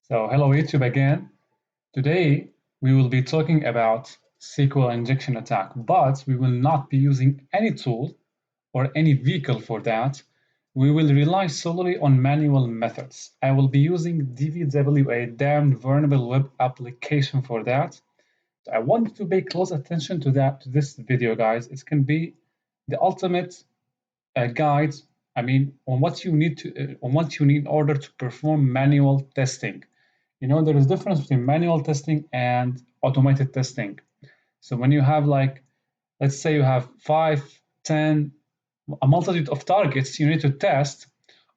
So hello YouTube again. Today we will be talking about SQL injection attack, but we will not be using any tool or any vehicle for that. We will rely solely on manual methods. I will be using DVWA, damned vulnerable web application for that. I want you to pay close attention to this video, guys. It's going to be the ultimate guide. On what you need in order to perform manual testing. There is difference between manual testing and automated testing. So when you have let's say you have 5, 10, a multitude of targets you need to test,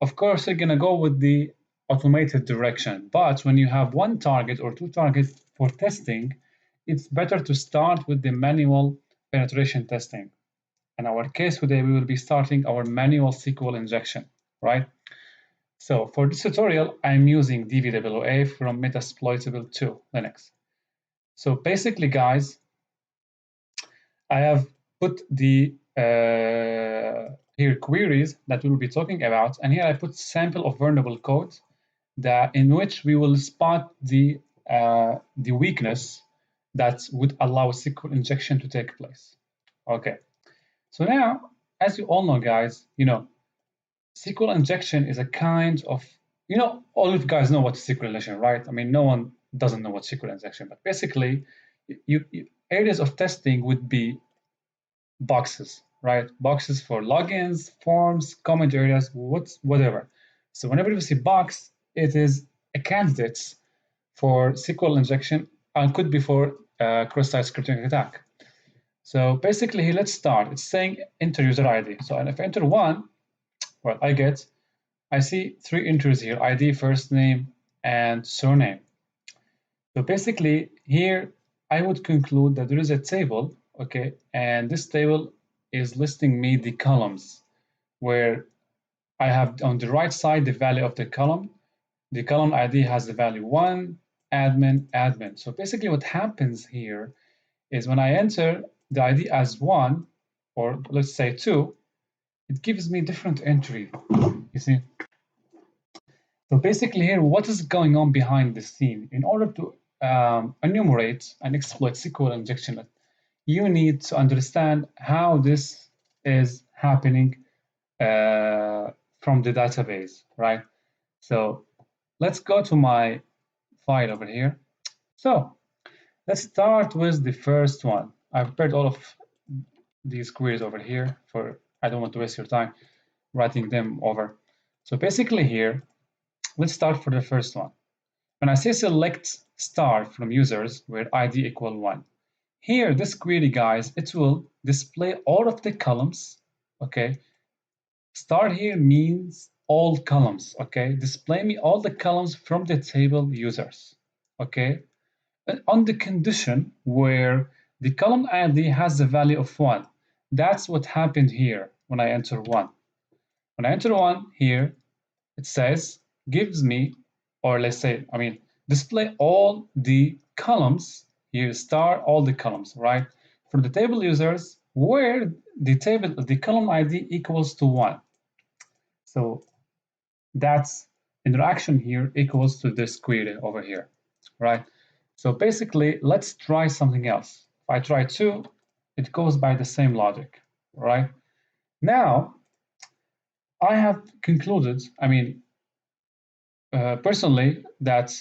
of course you're gonna go with the automated direction. But when you have one target or two targets for testing, it's better to start with the manual penetration testing. In our case today, we will be starting our manual SQL injection, right? So for this tutorial, I'm using DVWA from Metasploitable to Linux. So basically, guys, I have put the here queries that we will be talking about, and here I put sample of vulnerable code in which we will spot the weakness that would allow SQL injection to take place. Okay. So now, as you all know, guys, SQL injection is a kind of, all of you guys know what SQL injection, right? I mean, no one doesn't know what SQL injection, but basically, areas of testing would be boxes, right? Boxes for logins, forms, comment areas, whatever. So whenever you see box, it is a candidate for SQL injection and could be for cross-site scripting attack. So basically, here, let's start. It's saying enter user ID. So if I enter 1, well, I see 3 entries here, ID, first name, and surname. So basically, here, I would conclude that there is a table, okay, and this table is listing me the columns where I have on the right side the value of the column. The column ID has the value 1, admin, admin. So basically what happens here is when I enter the ID as 1, or let's say 2, it gives me different entry, you see. So basically here, what is going on behind the scene? In order to enumerate and exploit SQL injection, you need to understand how this is happening from the database, right? So let's go to my file over here. So let's start with the first one. I've prepared all of these queries over here I don't want to waste your time writing them over. So basically here, let's start for the first one. When I say select star from users where ID equal 1, here, this query, guys, it will display all of the columns, okay? Star here means all columns, okay? Display me all the columns from the table users, okay? And on the condition where the column ID has the value of 1. That's what happened here when I enter 1. When I enter 1 here, it says, gives me, or let's say, display all the columns, here star all the columns, right? From the table users where the column ID equals to 1. So that's interaction here equals to this query over here, right? So basically, let's try something else. If I try 2, it goes by the same logic, right? Now, I have concluded, personally, that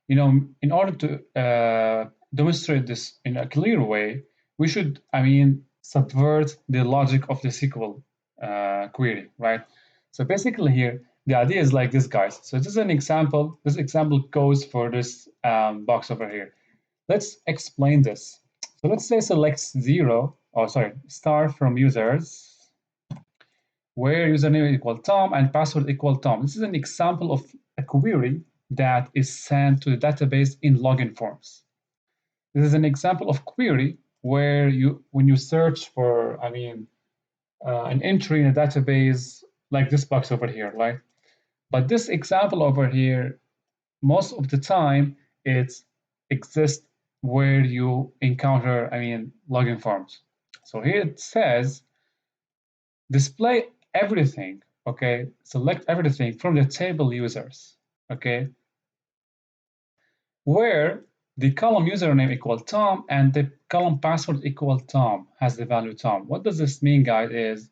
in order to demonstrate this in a clear way, we should subvert the logic of the SQL query, right? So basically here the idea is like this, guys. So this is an example. This example goes for this box over here. Let's explain this. So let's say select star from users where username equal Tom and password equal Tom. This is an example of a query that is sent to the database in login forms. This is an example of query where when you search for, an entry in a database like this box over here, right? But this example over here, most of the time, it exists where you encounter, login forms. So here it says, display everything, okay? Select everything from the table users, okay? where the column username equal Tom and the column password equal Tom has the value Tom. What does this mean, guys? Is,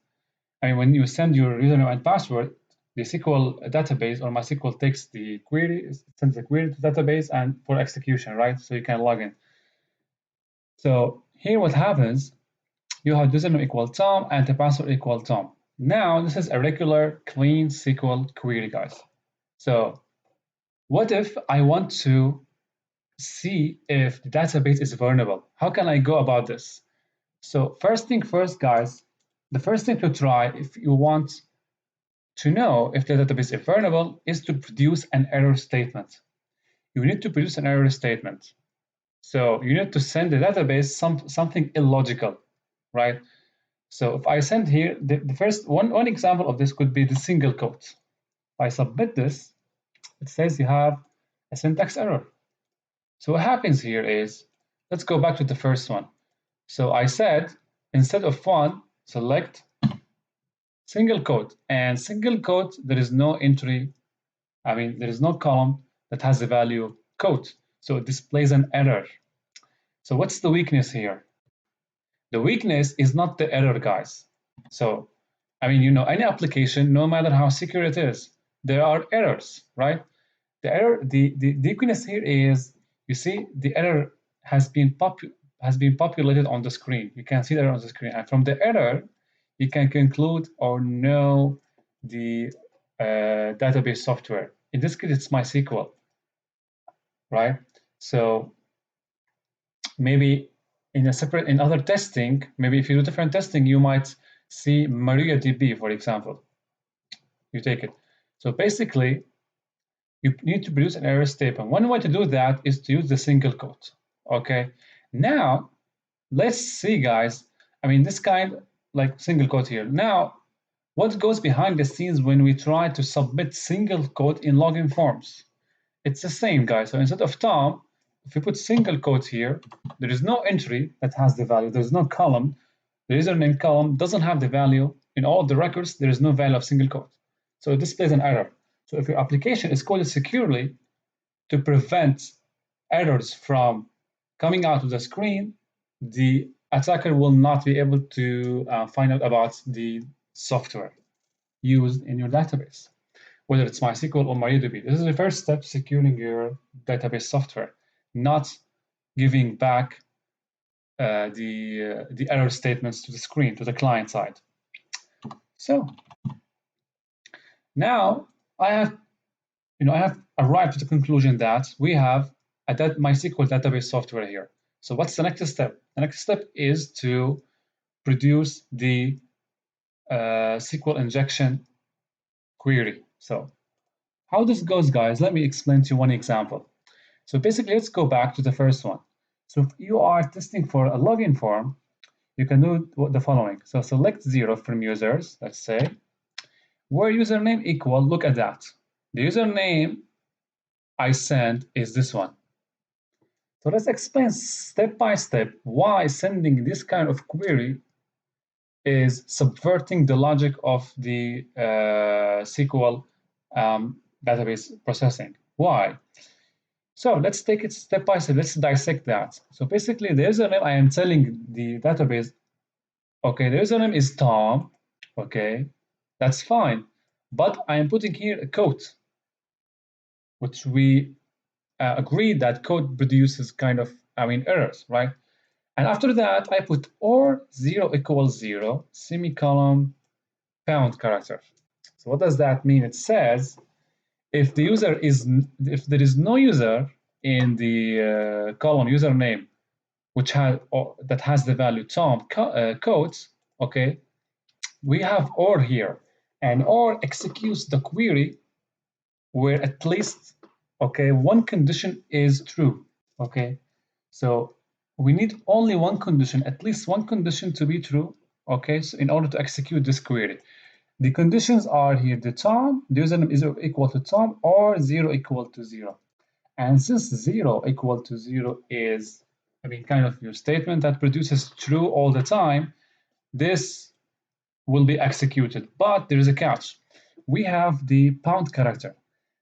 I mean, when you send your username and password, the SQL database or MySQL takes the query, sends the query to the database and for execution, right? So you can log in. So here what happens, you have username equal Tom and the password equal Tom. Now this is a regular clean SQL query, guys. So what if I want to see if the database is vulnerable? How can I go about this? So first thing first, guys, the first thing to try if you want to know if the database is vulnerable is to produce an error statement. You need to produce an error statement. So you need to send the database something illogical, right? So if I send here, the first one example of this could be the single quote. If I submit this, it says you have a syntax error. So what happens here is, let's go back to the first one. So I said, instead of one, select single quote. And single quote, there is no entry, there is no column that has the value quote. So it displays an error. So what's the weakness here? The weakness is not the error, guys. So, any application, no matter how secure it is, there are errors, right? The error, the weakness here is, you see, the error has been populated on the screen. You can see the error on the screen, and from the error, you can conclude or know the database software. In this case, it's MySQL, right? So maybe in other testing, maybe if you do different testing, you might see MariaDB, for example. You take it. So basically, you need to produce an error statement. One way to do that is to use the single quote. Okay. Now, let's see, guys. This kind, like single quote here. Now, what goes behind the scenes when we try to submit single quote in login forms? It's the same, guys. So instead of Tom, if you put single quotes here, there is no entry that has the value. There's no column. The username column doesn't have the value. In all of the records, there is no value of single quote. So it displays an error. So if your application is coded securely to prevent errors from coming out of the screen, the attacker will not be able to find out about the software used in your database, whether it's MySQL or MariaDB. This is the first step to securing your database software, not giving back the error statements to the screen, to the client side. So now I have arrived to the conclusion that we have a MySQL database software here. So what's the next step? The next step is to produce the SQL injection query. So how this goes, guys, let me explain to you one example. So basically, let's go back to the first one. So if you are testing for a login form, you can do the following. So select 0 from users, let's say, where username equal, look at that. The username I sent is this one. So let's explain step by step why sending this kind of query is subverting the logic of the SQL database processing. Why? So let's take it step by step. Let's dissect that. So basically, the username I am telling the database, okay, the username is Tom, okay, that's fine. But I am putting here a quote, which we agreed that code produces kind of, errors, right? And after that, I put or 0 equals 0, semicolon, pound character. So what does that mean? It says if there is no user in the column username that has the value Tom quotes, okay, we have or here, and or executes the query where at least, okay, one condition is true, okay. So we need only one condition, at least one condition to be true, okay, so in order to execute this query. The conditions are here, the username is equal to Tom or 0 equal to 0. And since 0 equal to 0 is, kind of your statement that produces true all the time, this will be executed. But there is a catch. We have the pound character.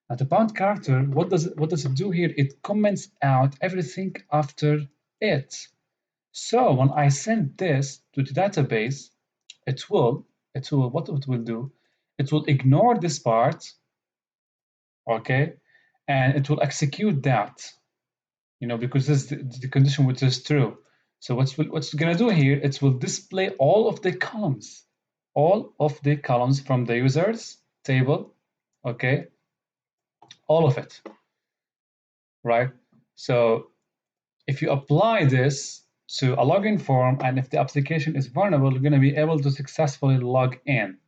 Now the bound character, what does it do here? It comments out everything after it. So when I send this to the database, what it will do, it will ignore this part, okay, and it will execute that, because this is the condition which is true. So what's it gonna do here? It will display all of the columns from the users table, okay, all of it, right? So if you apply this to a login form, and if the application is vulnerable, you're going to be able to successfully log in,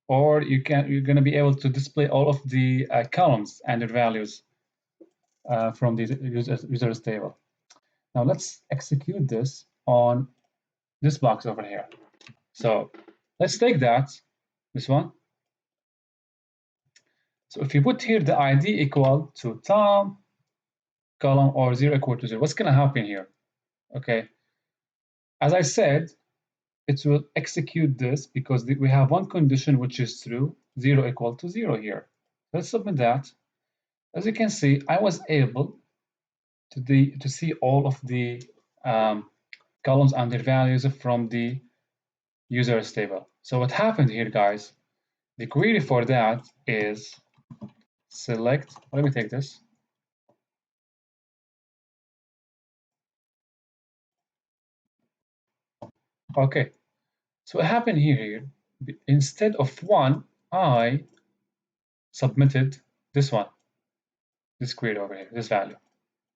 or you're going to be able to display all of the columns and their values from the users table. Now let's execute this on this box over here. So let's take this one. So if you put here the ID equal to Tom, column, or 0 equal to 0, what's going to happen here? Okay, as I said, it will execute this because we have one condition which is true, 0 equal to 0 here. Let's submit that. As you can see, I was able to see all of the columns and their values from the users table. So what happened here, guys, the query for that is select, let me take this. Okay, so what happened here, instead of 1, I submitted this one, this query over here, this value,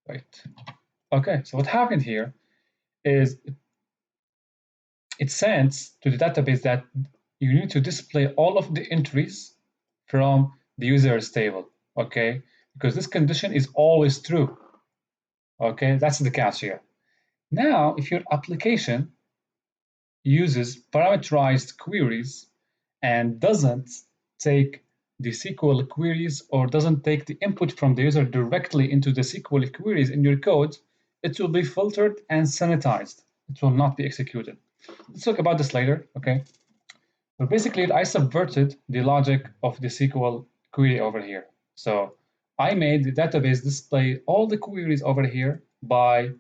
right? Okay, so what happened here is it sends to the database that you need to display all of the entries from the users table, okay? Because this condition is always true, okay? That's the catch here. Now, if your application uses parameterized queries and doesn't take the SQL queries or doesn't take the input from the user directly into the SQL queries in your code, it will be filtered and sanitized. It will not be executed. Let's talk about this later, okay? So basically, I subverted the logic of the SQL query over here. So I made the database display all the queries over here by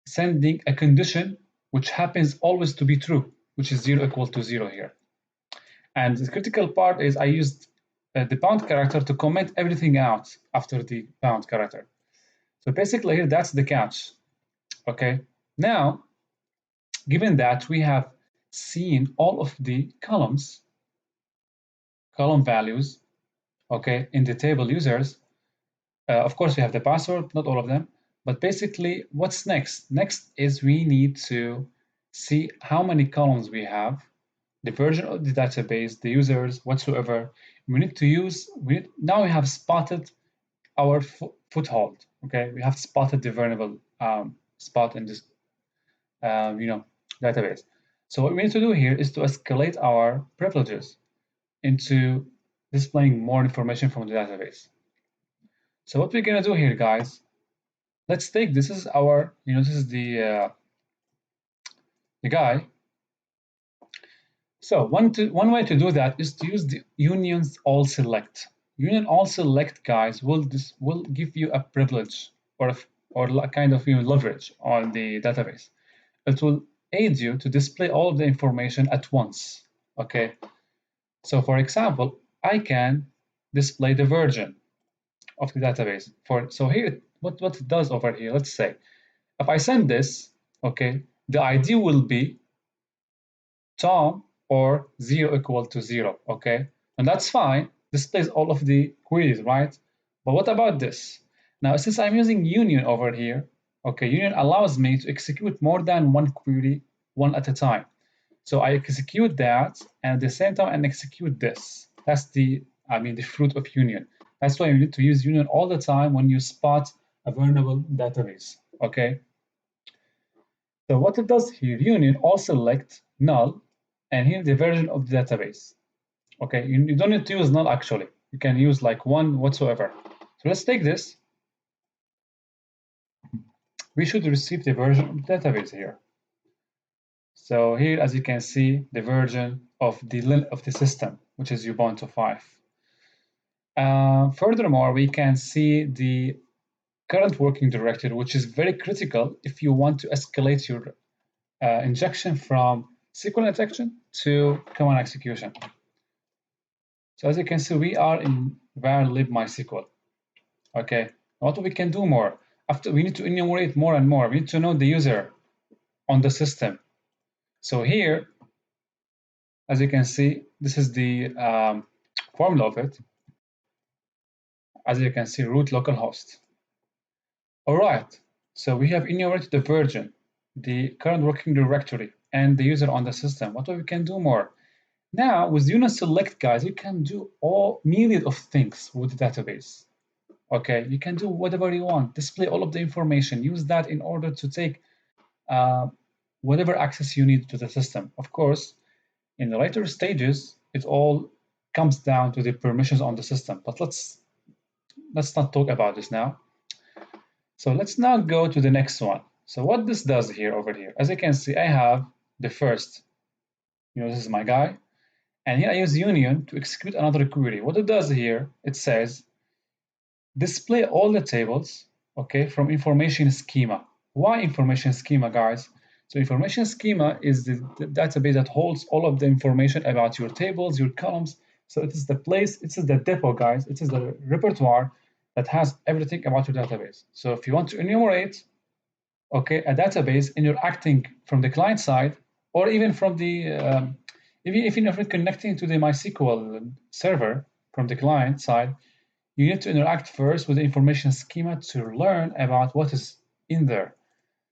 sending a condition which happens always to be true, which is 0 equal to 0 here. And the critical part is I used the bound character to comment everything out after the bound character. So basically here, that's the catch, okay? Now, given that we have seen all of the column values, okay, in the table users, of course we have the password, not all of them, but basically what's next? Next is we need to see how many columns we have, the version of the database, the users, whatsoever. We need to use, now we have spotted our foothold, okay? We have spotted the vulnerable spot in this, database. So what we need to do here is to escalate our privileges into displaying more information from the database. So what we're gonna do here, guys, let's take, this is our, this is the guy. So one way to do that is to use the unions all select. Union all select, guys, will give you a privilege or a kind of leverage on the database. It will aid you to display all of the information at once. Okay. So for example, I can display the version of the database. So here, what it does over here, let's say, if I send this, okay, the ID will be Tom or 0 equal to 0, okay? And that's fine, displays all of the queries, right? But what about this? Now, since I'm using union over here, okay, union allows me to execute more than one query, one at a time. So I execute that, and at the same time, I execute this. That's the fruit of union. That's why you need to use union all the time when you spot a vulnerable database, okay? So what it does here, union all select null, and here the version of the database. Okay, you don't need to use null actually. You can use like one whatsoever. So let's take this. We should receive the version of the database here. So here, as you can see, the version of the system, which is Ubuntu 5. Furthermore, we can see the current working directory, which is very critical if you want to escalate your injection from SQL injection to command execution. So as you can see, we are in var lib MySQL. Okay, what we can do more? After we need to enumerate more and more. We need to know the user on the system. So here, as you can see, this is the formula of it. As you can see, root localhost. All right, so we have enumerated the version, the current working directory, and the user on the system. What we can do more? Now, with unit select, guys, you can do all myriad of things with the database. Okay, you can do whatever you want, display all of the information, use that in order to take whatever access you need to the system. Of course, in the later stages, it all comes down to the permissions on the system. But let's not talk about this now. So let's now go to the next one. So what this does here over here, as you can see, I have the first, this is my guy, and here I use union to execute another query. What it does here, it says, display all the tables, okay, from information schema. Why information schema, guys? So information schema is the database that holds all of the information about your tables, your columns. So it is the place, it is the depot, guys. It is the repertoire that has everything about your database. So if you want to enumerate, okay, a database and you're acting from the client side, or even from the, if you're connecting to the MySQL server from the client side, you need to interact first with the information schema to learn about what is in there.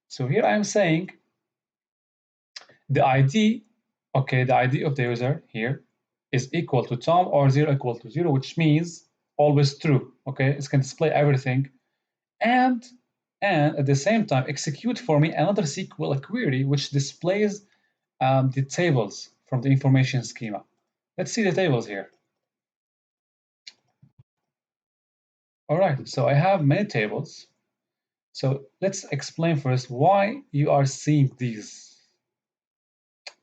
So here I'm saying the ID, okay, the ID of the user here is equal to Tom or 0 equal to 0, which means always true, okay? It's going to display everything. And at the same time, execute for me another SQL query, which displays the tables from the information schema. Let's see the tables here. All right, so I have many tables. So let's explain first why you are seeing these.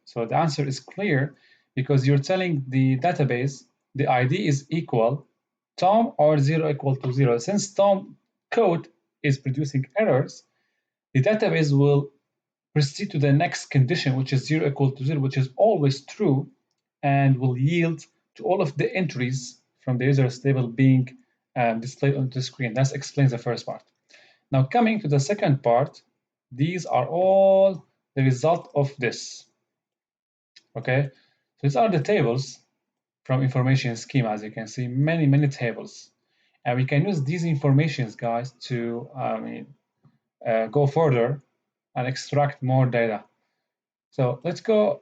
So the answer is clear because you're telling the database the ID is equal Tom or 0 equal to 0. Since Tom code is producing errors, the database will proceed to the next condition, which is 0 equal to 0, which is always true, and will yield to all of the entries from the user's table being displayed on the screen. That explains the first part. Now coming to the second part, these are all the result of this. Okay, so these are the tables from information schema. As you can see, many tables, and we can use these informations, guys, to go further and extract more data. So let's go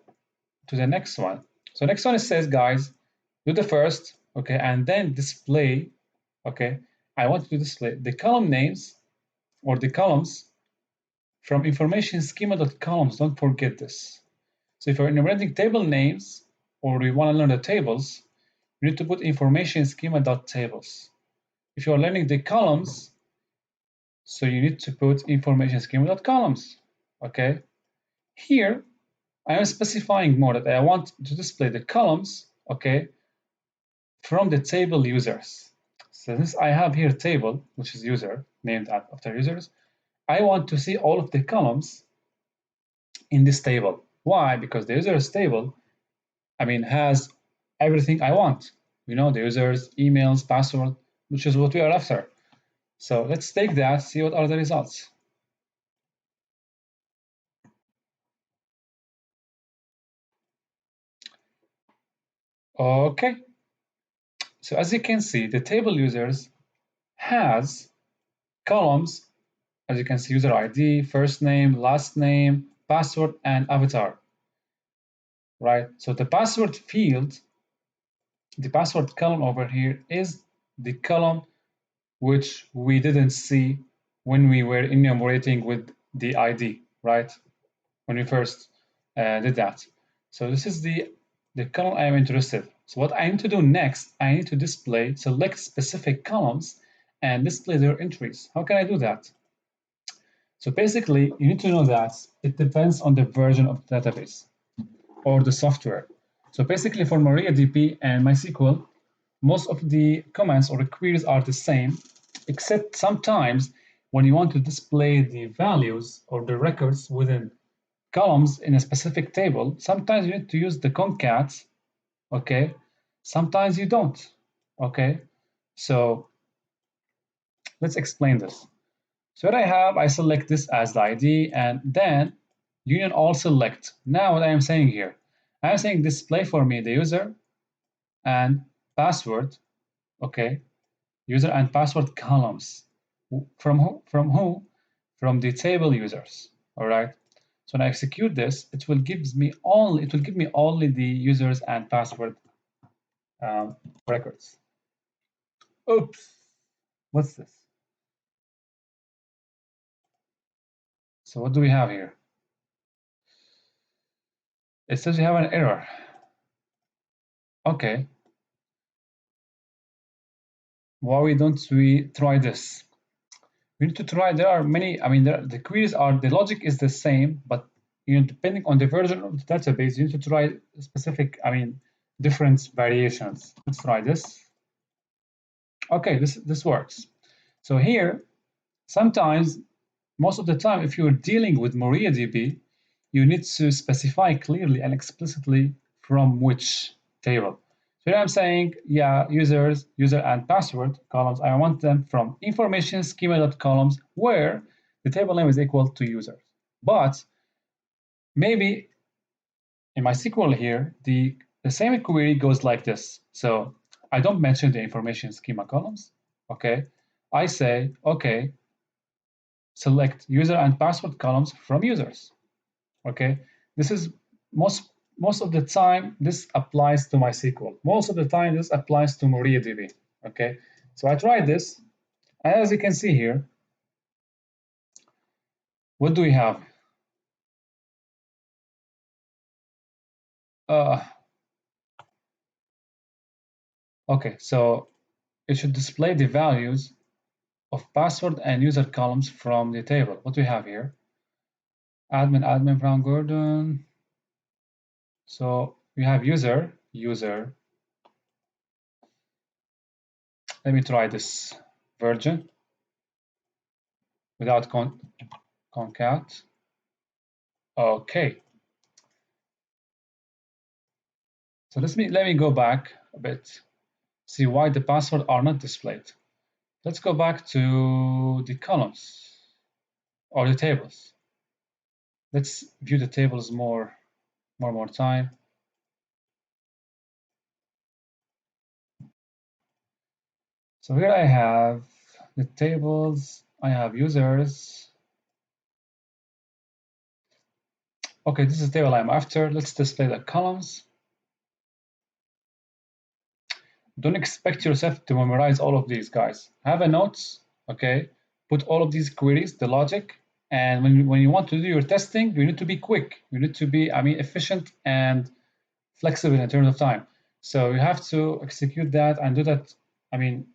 to the next one. So next one, it says, guys, do the first, okay, and then display, okay, I want to display the column names or the columns from information schema.columns. Don't forget this. So if you're enumerating table names or you want to learn the tables, you need to put information schema.tables. If you're learning the columns, so you need to put information schema.columns. Okay. Here, I am specifying more that I want to display the columns, okay, from the table users. So since I have here table, which is user, named after users, I want to see all of the columns in this table. Why? Because the user's table, has everything I want. The users, emails, password, which is what we are after. So let's take that, see what are the results. Okay. So as you can see, the table users has columns, as you can see, user ID, first name, last name, password, and avatar, right? So the password field, the password column over here is the column which we didn't see when we were enumerating with the ID, right? When we first did that. So this is the column I am interested. So what I need to do next, I need to select specific columns and display their entries. How can I do that? So basically, you need to know that it depends on the version of the database or the software. So basically for MariaDB and MySQL, most of the comments or the queries are the same, except sometimes when you want to display the values or the records within columns in a specific table, sometimes you need to use the concat, okay? Sometimes you don't, okay? So let's explain this. So what I have, I select this as the ID and then union all select. Now what I am saying here, I am saying display for me the user and password, okay? User and password columns. From who? From who? From the table users, all right? So when I execute this, it will give me only the users and password um, records. Oops, what's this? So what do we have here? It says you have an error. Okay. Why don't we try this? We need to try. There are many. I mean, the queries are the logic is the same, but depending on the version of the database, you need to try specific. I mean, different variations. Let's try this. Okay, this works. So here, sometimes, most of the time, if you're dealing with MariaDB, you need to specify clearly and explicitly from which table. So here I'm saying, yeah, user and password columns, I want them from information schema.columns where the table name is equal to users. But maybe in my SQL here, the same query goes like this. So I don't mention the information schema columns, okay? I say, okay, select user and password columns from users. Okay, this is most of the time this applies to MySQL. Most of the time this applies to MariaDB. Okay, so I tried this, and as you can see here, what do we have? Uh, okay, so it should display the values of password and user columns from the table. What do we have here? Admin Brown Gordon. So we have user. Let me try this version without concat. Okay. So let me go back a bit, see why the passwords are not displayed. Let's go back to the columns or the tables. Let's view the tables more time. So here I have the tables, I have users. Okay, this is the table I'm after. Let's display the columns. Don't expect yourself to memorize all of these, guys. Have a notes, okay? Put all of these queries, the logic, and when you want to do your testing, you need to be quick. You need to be, I mean, efficient and flexible in terms of time. So you have to execute that and do that. I mean,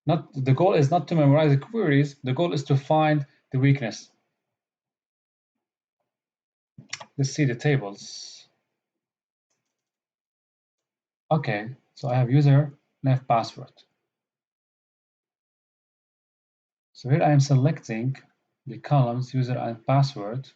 not the goal is not to memorize the queries. The goal is to find the weakness. Let's see the tables. Okay, so I have user and I have password. So here I am selecting the columns user and password.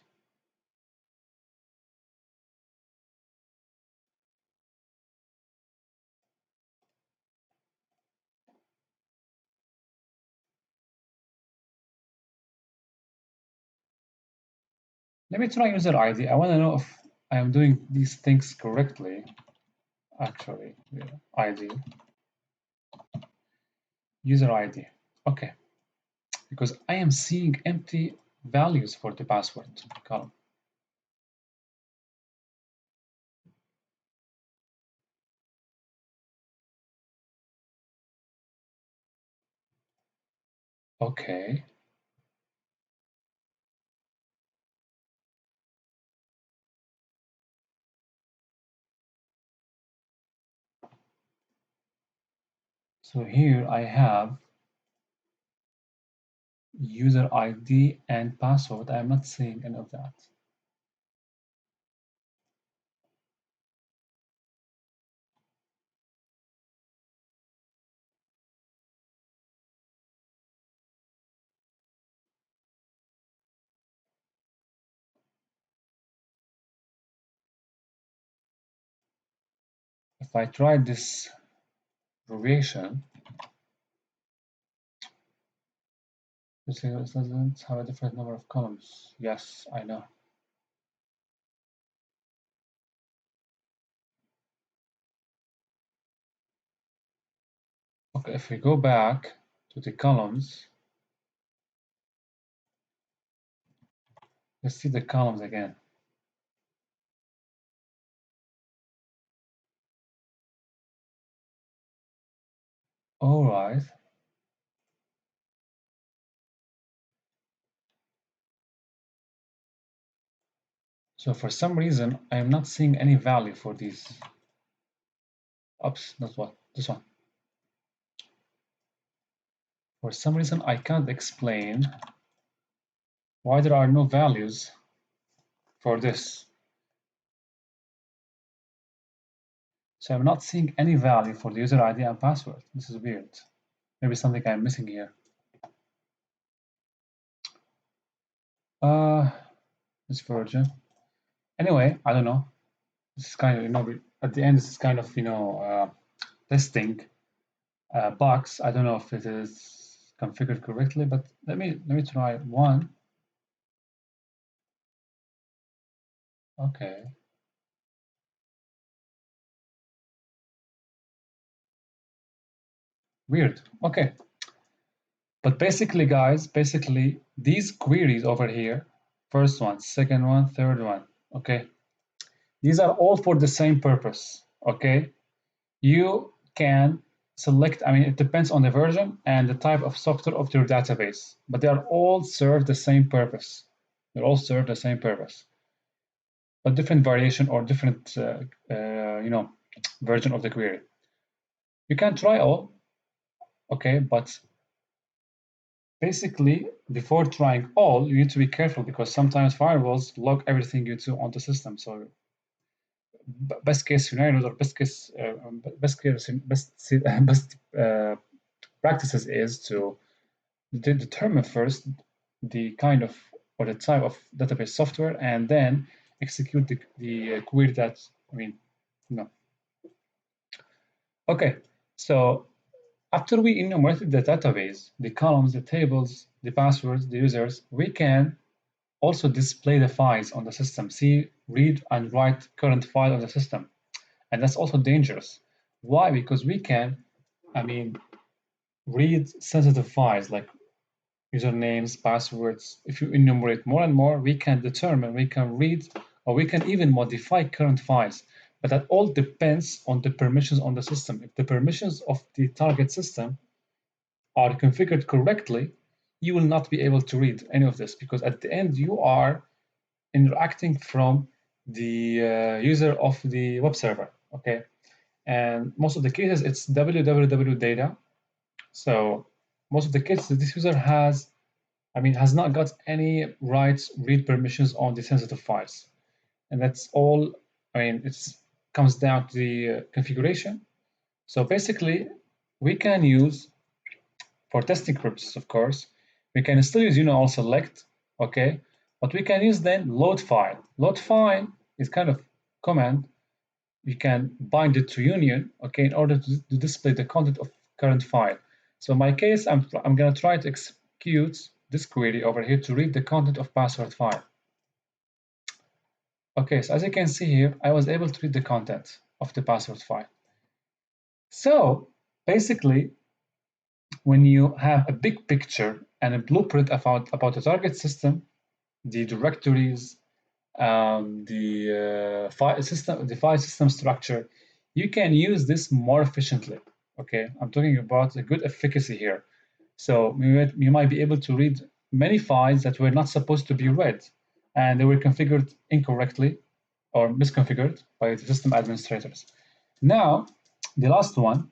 Let me try user ID. I want to know if I am doing these things correctly. Actually, ID, user ID. Okay, because I am seeing empty values for the password column. Okay. So here I have user ID and password. I'm not seeing any of that. if I try this abbreviation, this doesn't have a different number of columns. Yes, I know. Okay, if we go back to the columns, let's see the columns again. All right. So for some reason, I am not seeing any value for these. Oops, that's what, this one. For some reason, I can't explain why there are no values for this. So I'm not seeing any value for the user ID and password. This is weird. Maybe something I'm missing here. This version. Anyway, I don't know. This is kind of, at the end, this is kind of, testing box. I don't know if it is configured correctly, but let me try one. Okay. Weird. Okay. But basically, guys, these queries over here, first one, second one, third one, okay? These are all for the same purpose, okay? You can select, I mean, it depends on the version and the type of software of your database, but they are all serve the same purpose. They all serve the same purpose, but different variation or different, version of the query. You can try all, okay, but basically, before trying all, you need to be careful because sometimes firewalls log everything you do on the system. So best case scenarios or best practices is to determine first the kind of or the type of database software and then execute the query that, Okay, so after we enumerated the database, the columns, the tables, the passwords, the users, we can also display the files on the system, see, read, and write current file on the system. And that's also dangerous. Why? Because we can, read sensitive files like usernames, passwords. If you enumerate more and more, we can determine, we can read, or we can even modify current files. But that all depends on the permissions on the system. If the permissions of the target system are configured correctly, you will not be able to read any of this because at the end you are interacting from the user of the web server, okay? And most of the cases it's www data. So most of the cases this user has not got any rights read permissions on the sensitive files. And that's all, it comes down to the configuration. So basically we can use, for testing purposes, of course, we can still use all select, okay? But we can use then load file. Load file is kind of command. We can bind it to union, okay, in order to display the content of current file. So in my case, I'm going to try to execute this query over here to read the content of password file. Okay, so as you can see here, I was able to read the content of the password file. So basically, when you have a big picture and a blueprint about the target system, the directories, the file system structure, you can use this more efficiently. Okay, I'm talking about a good efficacy here. So you might be able to read many files that were not supposed to be read, and they were configured incorrectly or misconfigured by the system administrators. Now, the last one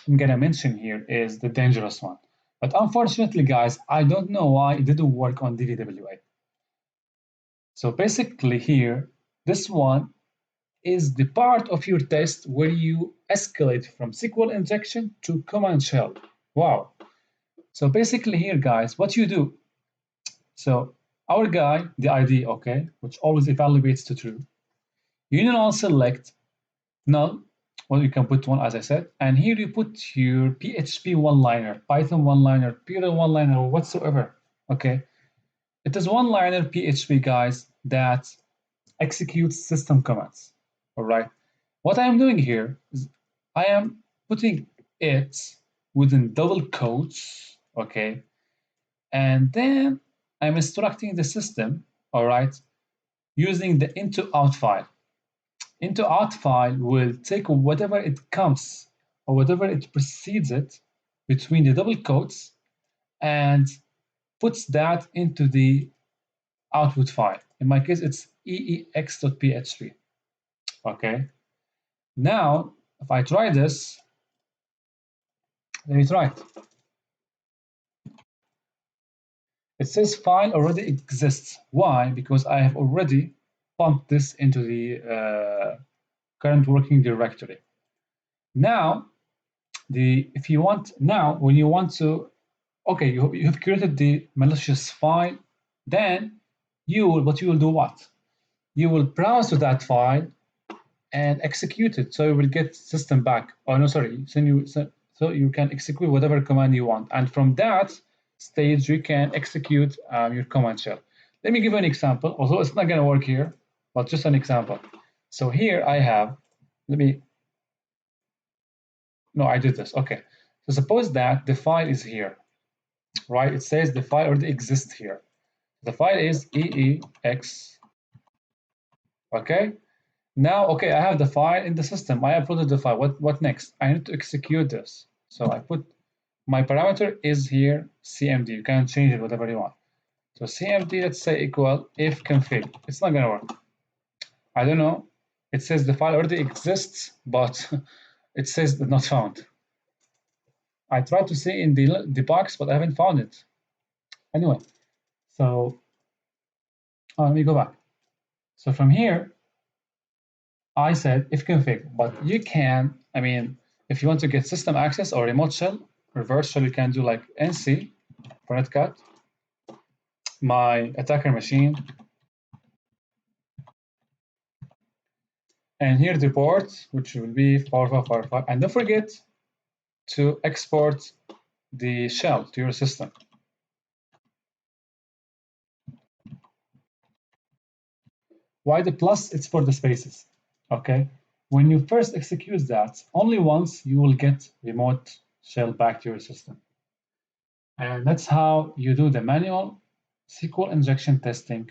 I'm gonna mention here is the dangerous one. But unfortunately, guys, I don't know why it didn't work on DVWA. So basically here, this one is the part of your test where you escalate from SQL injection to command shell. Wow. So basically here, guys, what you do, so our guy, the ID, okay, which always evaluates to true, union all select, null. Well, you can put one, as I said, and here you put your PHP one-liner, Python one-liner, Perl one-liner, or whatsoever. Okay, it is one-liner PHP, guys, that executes system commands. All right. What I am doing here is I am putting it within double quotes. Okay, and then I'm instructing the system. All right, using the into out file. Into out file will take whatever it comes or whatever it precedes it between the double quotes and puts that into the output file. In my case, it's eex.php. Okay. Now, if I try this, let me try it. It says file already exists. Why? Because I have already pumped this into the current working directory. Now, if you want, now when you want to, okay, you have created the malicious file, then what you will do what? You will browse to that file and execute it. So you will get system back. Oh no, sorry. So you can execute whatever command you want. And from that stage, you can execute your command shell. Let me give you an example, although it's not going to work here, but just an example. So here I have, no, I did this. Okay. So suppose that the file is here, right? It says the file already exists here. The file is EEX. Okay. Now, okay, I have the file in the system. I uploaded the file. What next? I need to execute this. So I put my parameter is here, CMD. You can change it whatever you want. So CMD, let's say equal if config. It's not gonna work. I don't know. It says the file already exists, but it says not found. I tried to see in the box, but I haven't found it. Anyway, so let me go back. So from here, I said if config, but you can, I mean, if you want to get system access or remote shell, reverse shell, you can do like nc for netcat, my attacker machine, and here the port, which will be 4545, and don't forget to export the shell to your system. Why the plus? It's for the spaces, okay? When you first execute that, only once you will get remote shell back to your system. And that's how you do the manual SQL injection testing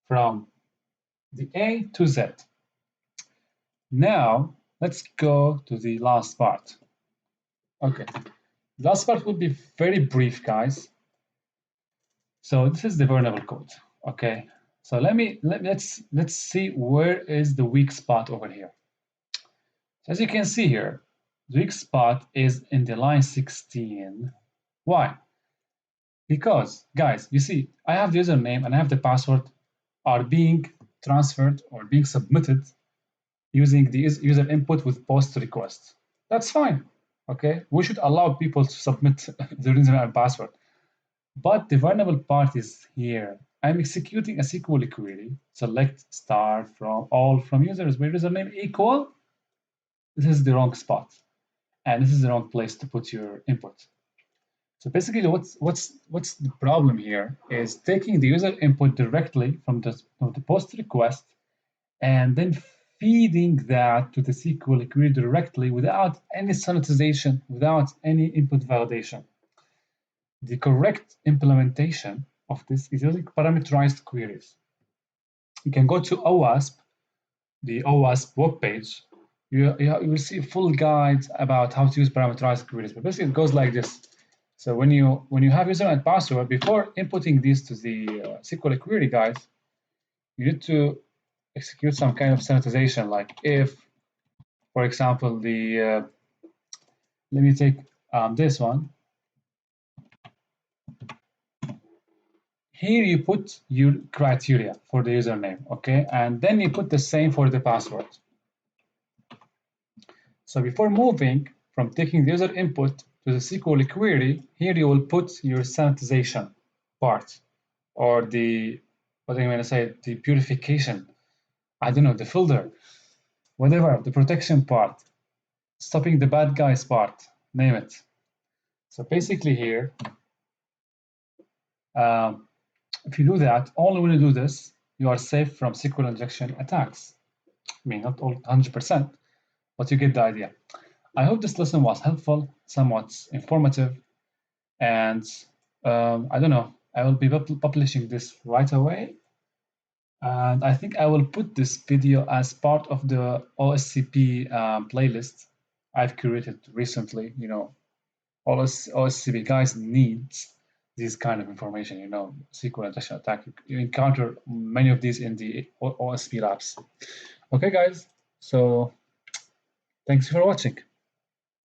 from the A to Z. Now, let's go to the last part. Okay, the last part will be very brief, guys. So this is the vulnerable code. Okay, so let's see where is the weak spot over here. So as you can see here, the weak spot is in the line 16. Why? Because, guys, you see, I have the username and I have the password are being transferred or being submitted using the user input with post request. That's fine. Okay, we should allow people to submit their username and password. But the vulnerable part is here. I'm executing a SQL query, select star from all from users where username equal. This is the wrong spot, and this is the wrong place to put your input. So basically, what's the problem here is taking the user input directly from the post request and then feeding that to the SQL query directly without any sanitization, without any input validation. The correct implementation of this is using parameterized queries. You can go to OWASP, the OWASP webpage. You will see a full guide about how to use parameterized queries. But basically, it goes like this. So when you have user and password, before inputting these to the SQL query, guys, you need to execute some kind of sanitization, like if, for example, let me take this one. Here you put your criteria for the username, okay? And then you put the same for the password. So before moving from taking the user input to the SQL query, here you will put your sanitization part, or the, what am I going to say, the purification, I don't know, the filter. whatever, the protection part, stopping the bad guys part, name it. So basically here, if you do that, only when you do this, you are safe from SQL injection attacks. I mean, not all 100%, but you get the idea. I hope this lesson was helpful, somewhat informative, and I don't know, I will be publishing this right away. And I think I will put this video as part of the OSCP playlist I've curated recently. You know, OSCP guys need this kind of information. You know, SQL injection attack. You encounter many of these in the OSCP labs. Okay, guys. So thanks for watching.